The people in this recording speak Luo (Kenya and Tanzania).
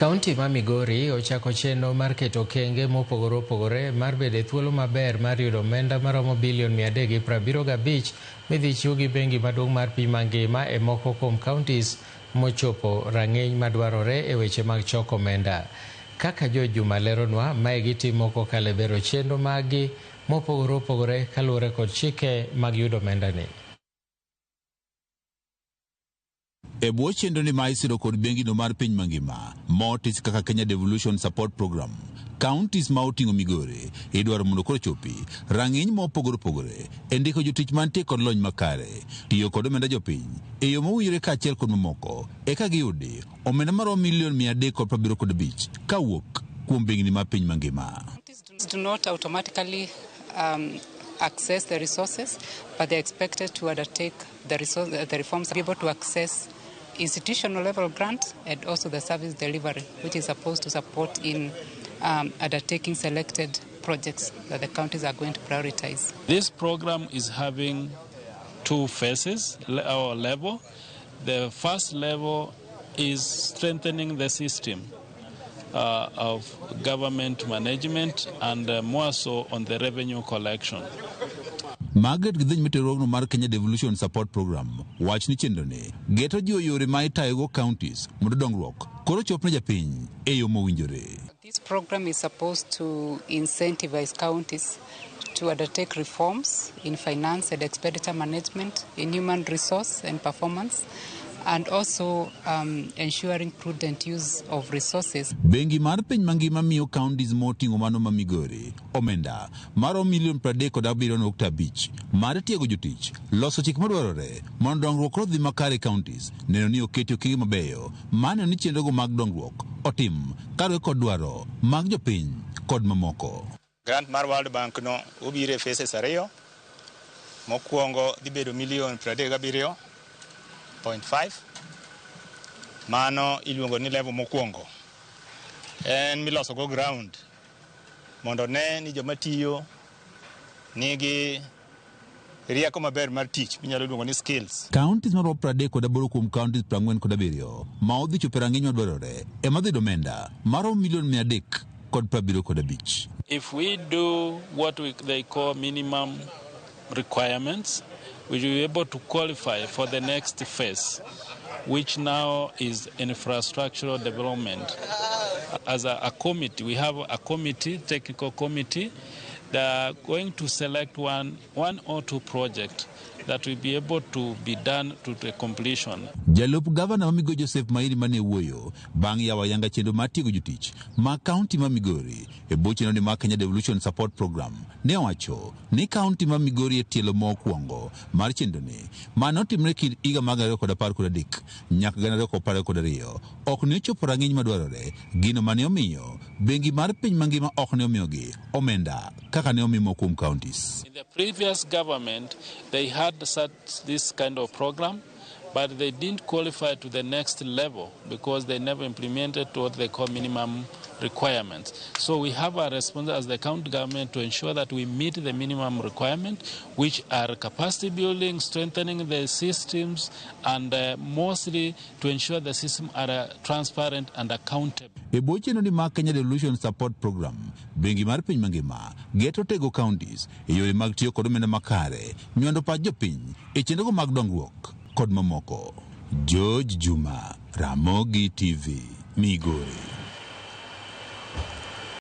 Kaonti ma Migori ochako chenro mar keto okenge mopogore opogore mar bedo thuolo maber mar yudo omenda maromo bilion 375 midhi chiw gi bengi maduong' mar piny mangima e moko kuom kaontis mochopo rang'iny madwarore e weche mag choko omenda. Kaka Juma leronwa, mae gitimo kokalo e bero chenro maggi mopogore opogore kaluwore kod chike mag yudo omenda ni. E bwo chenro ni ma isiro kod bengi no mar piny mangima, motis kaka Kenya Devolution Support Program, kaontis ma oting'o Migori idwaro mondo koro chopi rang'iny mopogore opogore e ndiko jotich mantie kod lony makare, tiyo kod omenda jopiny e yo mowinjore kaachiel kod mamoko eka giyudi omenda maromo milion 375 kawuok kuom bengi ni mar piny mangima. Do not automatically access the resources, but they're expected to undertake the reforms to be able to access institutional level grants and also the service delivery, which is supposed to support in undertaking selected projects that the counties are going to prioritize. This program is having two phases or level. The first level is strengthening the system of government management and more so on the revenue collection. Margaret Gidhiny Meterogno mar Kenya Devolution Support Program wach ni chenro ni geto jiwo yore ma itayogo counties mondo dongruok koro chop ne japiny e yo mowinjore. This program is supposed to incentivize counties to undertake reforms in finance and expenditure management, in human resource and performance, and also ensuring prudent use of resources. Bengi mar piny mangima miyo counties moting'o mano ma Migori omenda maromo milion 37.5 mar tiego jotich, loso chik madwarore mondo dongruok odhi makare counties, neno ni oketi okenge mabeyo maneno ni chenrogo mag dongruok otim kaluwore kod dwaro mag jopiny kod mamoko. Grant mar World Bank no obiro e phases ariyo. Mokwongo dhi bedo milion 37.5. Mano iluongo ni level mokwongo. En miloso go ground mondo ne ni joma tiyo nigi rieko maber mar tich minyalo luongo ni skills. Counties maromo 38 kuom counties 47 ma odhi chopo rang'iny madwarore ema dhi omenda maromo milion 375. If we do what they call minimum requirements, we will be able to qualify for the next phase, which now is infrastructural development. As a committee, we have a committee, technical committee, that are going to select one or two projects that will be able to be done to the completion. Jalup Governor wa Migori Joseph Mairi mane wuoyo bang' yawo yanga chenro mar tiego jotich ma kaunti ma Migori e bwo chenro ni mar Kenya Devolution Support Program ne owacho ni kaunti ma Migori e tielo mokwongo mar chenro ni manotimre kind higa mag 2013 nyaka 2012 ok ne ochopo rang'iny madwarore, gino mane omiyo bengi mar piny mangima ok ne omiyogi omenda kaka ne omimo kuom counties. In the previous government, they had this kind of program, but they didn't qualify to the next level because they never implemented what they call minimum requirements. So we have a responsibility as the county government to ensure that we meet the minimum requirement, which are capacity building, strengthening the systems, and mostly to ensure the system are transparent and accountable. E bwo chenro ni mar Kenya Devolution Support Program, bengi mar piny mangima geto tego counties e yore mag tiyo kod omenda makare, nywando pach jopiny e chenrogo mag dongruok kod mamoko. Juma, Ramogi TV, Migori.